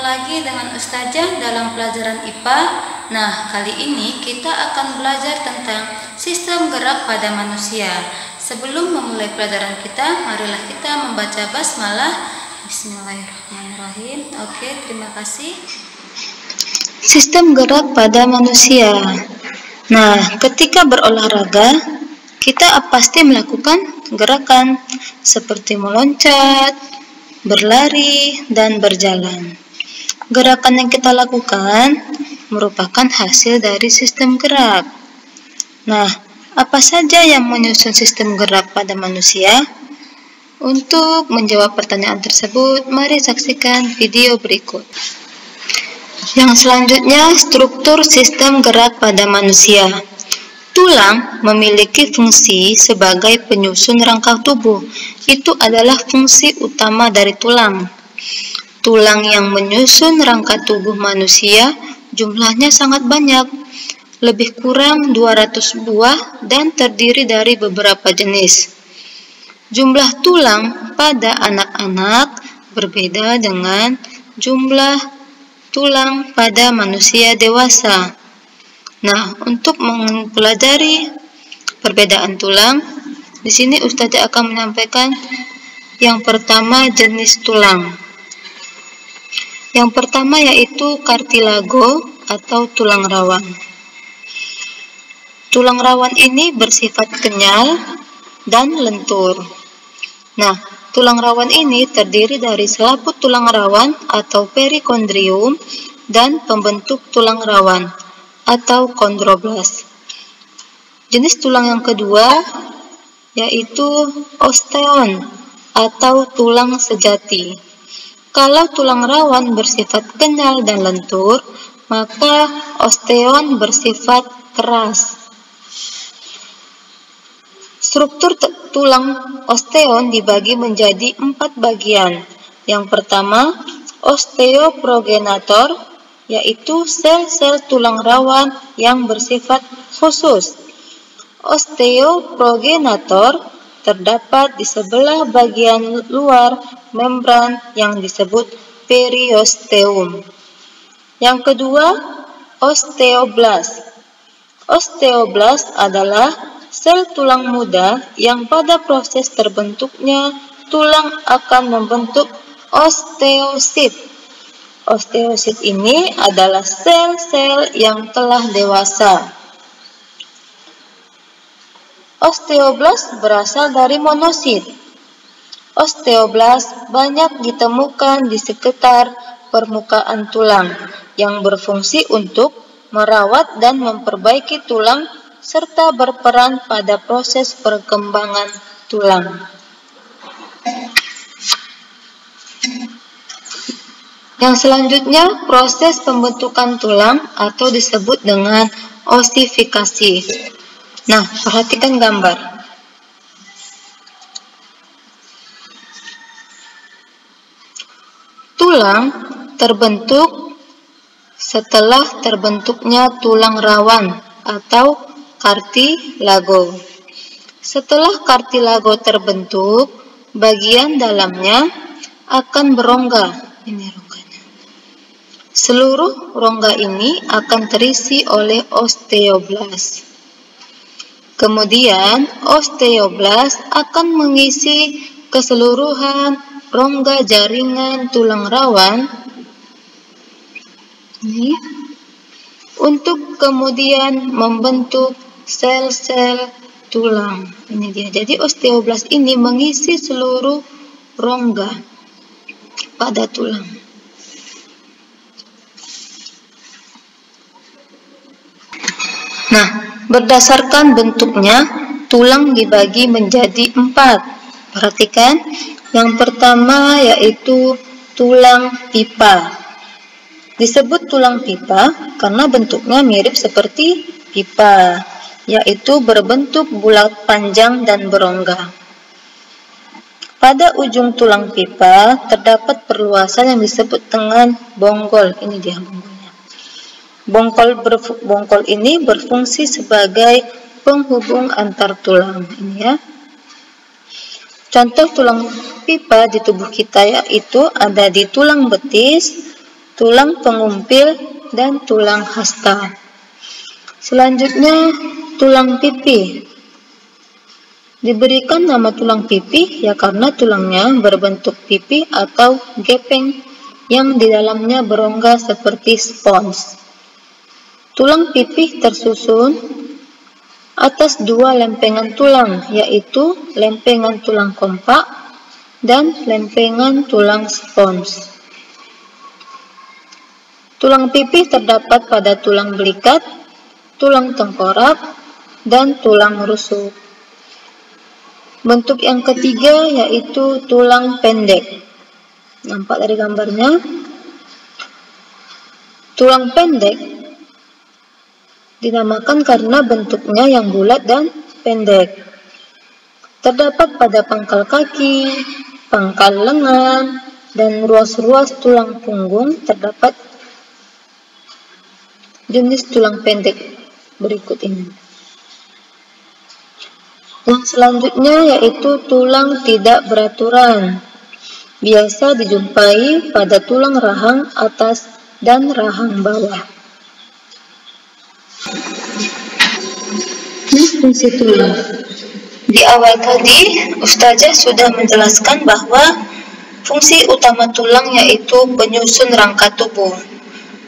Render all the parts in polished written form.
lagi dengan Ustazah dalam pelajaran IPA. Nah, kali ini kita akan belajar tentang sistem gerak pada manusia. Sebelum memulai pelajaran kita, marilah kita membaca basmalah. Bismillahirrahmanirrahim. Oke, terima kasih. Sistem gerak pada manusia. Nah, ketika berolahraga, kita pasti melakukan gerakan seperti meloncat, berlari, dan berjalan. Gerakan yang kita lakukan merupakan hasil dari sistem gerak. Nah, apa saja yang menyusun sistem gerak pada manusia? Untuk menjawab pertanyaan tersebut, mari saksikan video berikut. Yang selanjutnya, struktur sistem gerak pada manusia. Tulang memiliki fungsi sebagai penyusun rangka tubuh. Itu adalah fungsi utama dari tulang. Tulang yang menyusun rangka tubuh manusia jumlahnya sangat banyak, lebih kurang 200 buah dan terdiri dari beberapa jenis. Jumlah tulang pada anak-anak berbeda dengan jumlah tulang pada manusia dewasa. Nah, untuk mempelajari perbedaan tulang, di sini Ustazah akan menyampaikan yang pertama jenis tulang. Yang pertama yaitu kartilago atau tulang rawan. Tulang rawan ini bersifat kenyal dan lentur. Nah, tulang rawan ini terdiri dari selaput tulang rawan atau perikondrium dan pembentuk tulang rawan atau kondroblas. Jenis tulang yang kedua yaitu osteon atau tulang sejati. Kalau tulang rawan bersifat kenyal dan lentur, maka osteon bersifat keras. Struktur tulang osteon dibagi menjadi 4 bagian. Yang pertama, osteoprogenator, yaitu sel-sel tulang rawan yang bersifat khusus. Osteoprogenator terdapat di sebelah bagian luar membran yang disebut periosteum. Yang kedua, osteoblas. Osteoblas adalah sel tulang muda yang pada proses terbentuknya tulang akan membentuk osteosit. Osteosit ini adalah sel-sel yang telah dewasa. Osteoblas berasal dari monosit. Osteoblas banyak ditemukan di sekitar permukaan tulang yang berfungsi untuk merawat dan memperbaiki tulang serta berperan pada proses perkembangan tulang. Yang selanjutnya, proses pembentukan tulang atau disebut dengan osifikasi. Nah, perhatikan gambar. Tulang terbentuk setelah terbentuknya tulang rawan atau kartilago. Setelah kartilago terbentuk, bagian dalamnya akan berongga. Ini rongganya. Seluruh rongga ini akan terisi oleh osteoblas. Kemudian, osteoblas akan mengisi keseluruhan rongga jaringan tulang rawan ini untuk kemudian membentuk sel-sel tulang. Ini dia. Jadi osteoblas ini mengisi seluruh rongga pada tulang. Nah, berdasarkan bentuknya, tulang dibagi menjadi 4. Perhatikan, yang pertama yaitu tulang pipa. Disebut tulang pipa karena bentuknya mirip seperti pipa, yaitu berbentuk bulat panjang dan berongga. Pada ujung tulang pipa terdapat perluasan yang disebut dengan bonggol. Ini dia bonggolnya. Bonggol ini berfungsi sebagai penghubung antar tulang. Ini ya. Contoh tulang pipa di tubuh kita yaitu ada di tulang betis, tulang pengumpil, dan tulang hasta. Selanjutnya, tulang pipi. Diberikan nama tulang pipi ya karena tulangnya berbentuk pipi atau gepeng yang di dalamnya berongga seperti spons. Tulang pipi tersusun atas dua lempengan tulang, yaitu lempengan tulang kompak dan lempengan tulang spons. Tulang pipi terdapat pada tulang belikat, tulang tengkorak, dan tulang rusuk. Bentuk yang ketiga yaitu tulang pendek. Nampak dari gambarnya. Tulang pendek dinamakan karena bentuknya yang bulat dan pendek. Terdapat pada pangkal kaki, pangkal lengan, dan ruas-ruas tulang punggung. Terdapat jenis tulang pendek berikut ini. Yang selanjutnya yaitu tulang tidak beraturan. Biasa dijumpai pada tulang rahang atas dan rahang bawah. Fungsi tulang. Di awal tadi, Ustazah sudah menjelaskan bahwa fungsi utama tulang yaitu penyusun rangka tubuh.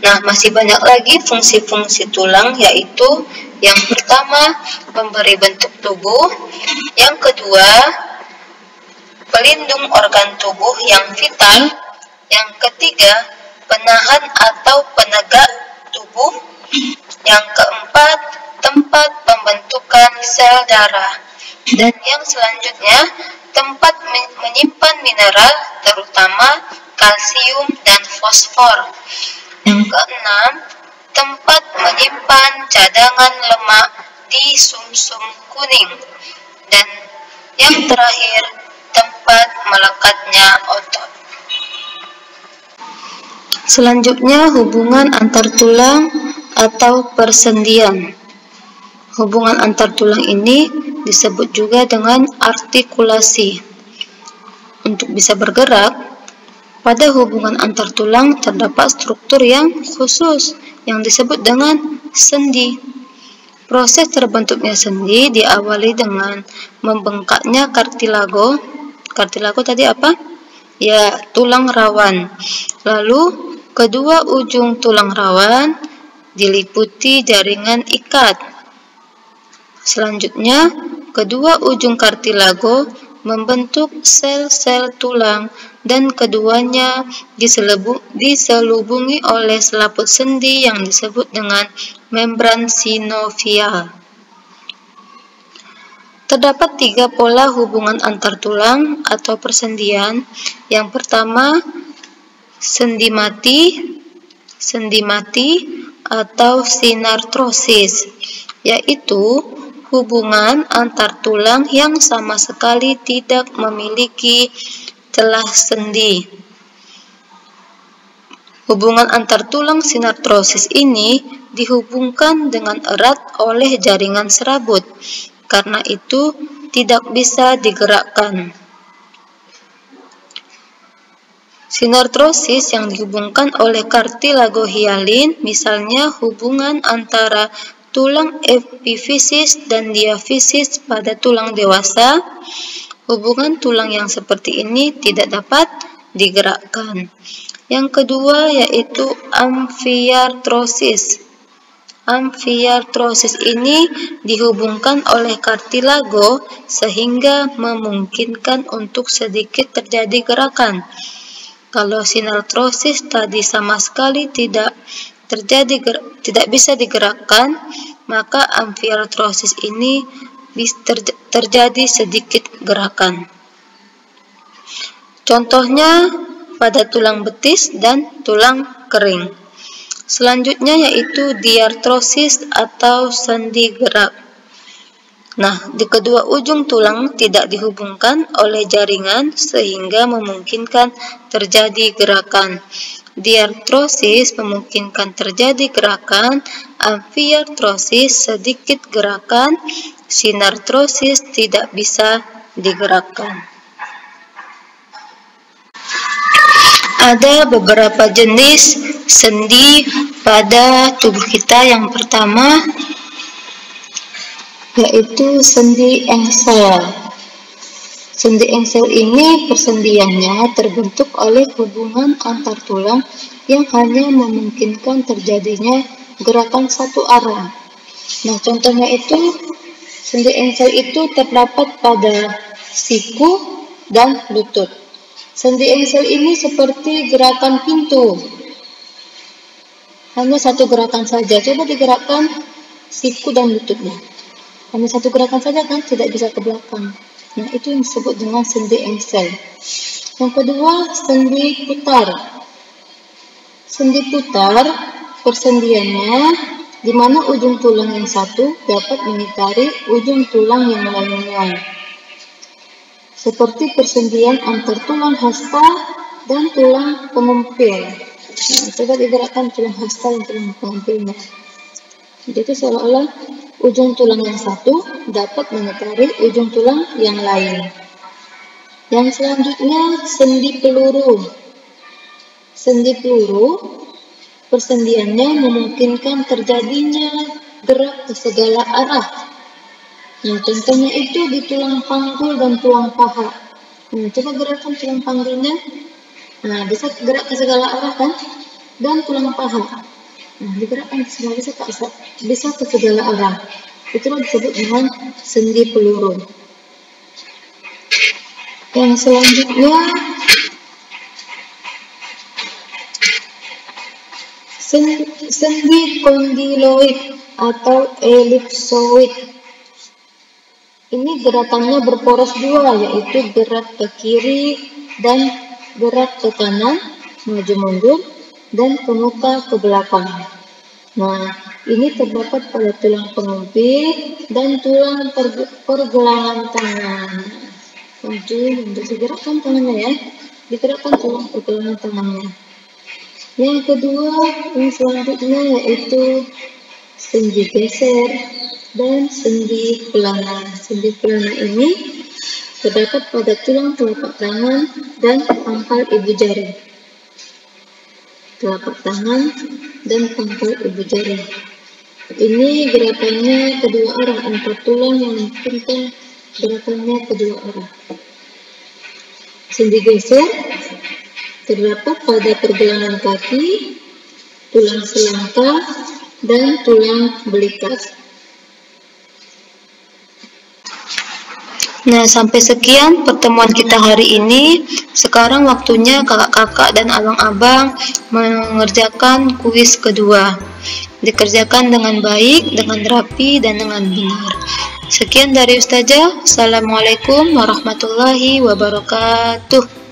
Nah, masih banyak lagi fungsi-fungsi tulang, yaitu yang pertama, memberi bentuk tubuh. Yang kedua, pelindung organ tubuh yang vital. Yang ketiga, penahan atau penegak tubuh. Yang keempat, tempat pembentukan sel darah. Dan yang selanjutnya, tempat menyimpan mineral, terutama kalsium dan fosfor. Yang keenam, tempat menyimpan cadangan lemak di sumsum kuning. Dan yang terakhir, tempat melekatnya otot. Selanjutnya, hubungan antar tulang atau persendian. Hubungan antar tulang ini disebut juga dengan artikulasi. Untuk bisa bergerak, pada hubungan antar tulang terdapat struktur yang khusus yang disebut dengan sendi. Proses terbentuknya sendi diawali dengan membengkaknya kartilago. Kartilago tadi apa? Ya, tulang rawan. Lalu, kedua ujung tulang rawan diliputi jaringan ikat. Selanjutnya, kedua ujung kartilago membentuk sel-sel tulang dan keduanya diselubungi oleh selaput sendi yang disebut dengan membran sinovial. Terdapat tiga pola hubungan antar tulang atau persendian. Yang pertama, sendi mati atau sinartrosis, yaitu hubungan antar tulang yang sama sekali tidak memiliki celah sendi. Hubungan antar tulang sinartrosis ini dihubungkan dengan erat oleh jaringan serabut, karena itu tidak bisa digerakkan. Sinartrosis yang dihubungkan oleh kartilago hialin, misalnya hubungan antara tulang epifisis dan diafisis pada tulang dewasa. Hubungan tulang yang seperti ini tidak dapat digerakkan. Yang kedua yaitu amfiartrosis. Amfiartrosis ini dihubungkan oleh kartilago sehingga memungkinkan untuk sedikit terjadi gerakan. Kalau sinartrosis tadi sama sekali tidak bisa digerakkan, maka amfiartrosis ini terjadi sedikit gerakan. Contohnya pada tulang betis dan tulang kering. Selanjutnya yaitu diartrosis atau sendi gerak. Nah, di kedua ujung tulang tidak dihubungkan oleh jaringan sehingga memungkinkan terjadi gerakan. Diartrosis memungkinkan terjadi gerakan, amfiartrosis sedikit gerakan, sinartrosis tidak bisa digerakkan. Ada beberapa jenis sendi pada tubuh kita yang pertama, yaitu sendi engsel. Sendi engsel ini persendiannya terbentuk oleh hubungan antar tulang yang hanya memungkinkan terjadinya gerakan satu arah. Nah, contohnya itu sendi engsel itu terdapat pada siku dan lutut. Sendi engsel ini seperti gerakan pintu. Hanya satu gerakan saja. Coba digerakkan siku dan lututnya. Hanya satu gerakan saja kan, tidak bisa ke belakang. Nah, itu yang disebut dengan sendi engsel. Yang kedua, sendi putar. Sendi putar persendiannya di mana ujung tulang yang satu dapat mengitari ujung tulang yang lainnya. Seperti persendian antar tulang hasta dan tulang pengumpil. Nah, coba digerakkan tulang hasta dan tulang pengumpilnya. Jadi seolah-olah ujung tulang yang satu dapat mengitari ujung tulang yang lain. Yang selanjutnya, sendi peluru. Sendi peluru persendiannya memungkinkan terjadinya gerak ke segala arah. Nah, contohnya itu di tulang panggul dan tulang paha. Nah, coba gerakan tulang panggulnya. Nah, bisa gerak ke segala arah kan? Dan tulang paha. Nah, digerakkan semua bisa ke segala arah. Itulah disebut dengan sendi peluru. Yang selanjutnya, sendi kondyloid atau elipsoid. Ini gerakannya berporos dua, yaitu gerak ke kiri dan gerak ke kanan, maju mundur, dan ke muka ke belakang. Nah, ini terdapat pada tulang pengumpil dan tulang pergelangan tangan. Maju mundur, digerakkan tangannya ya, digerakkan tulang pergelangan tangannya. Yang kedua, yang selanjutnya yaitu sendi geser dan sendi pelana. Sendi pelana ini terdapat pada tulang telapak tangan dan pangkal ibu jari. Telapak tangan dan pangkal ibu jari. Ini gerakannya kedua arah, antar tulang yang memungkinkan gerakannya kedua arah. Sendi geser terdapat pada pergelangan kaki, tulang selangkah, dan tulang belikat. Nah, sampai sekian pertemuan kita hari ini. Sekarang waktunya kakak-kakak dan abang-abang mengerjakan kuis kedua. Dikerjakan dengan baik, dengan rapi, dan dengan benar. Sekian dari Ustazah. Assalamualaikum warahmatullahi wabarakatuh.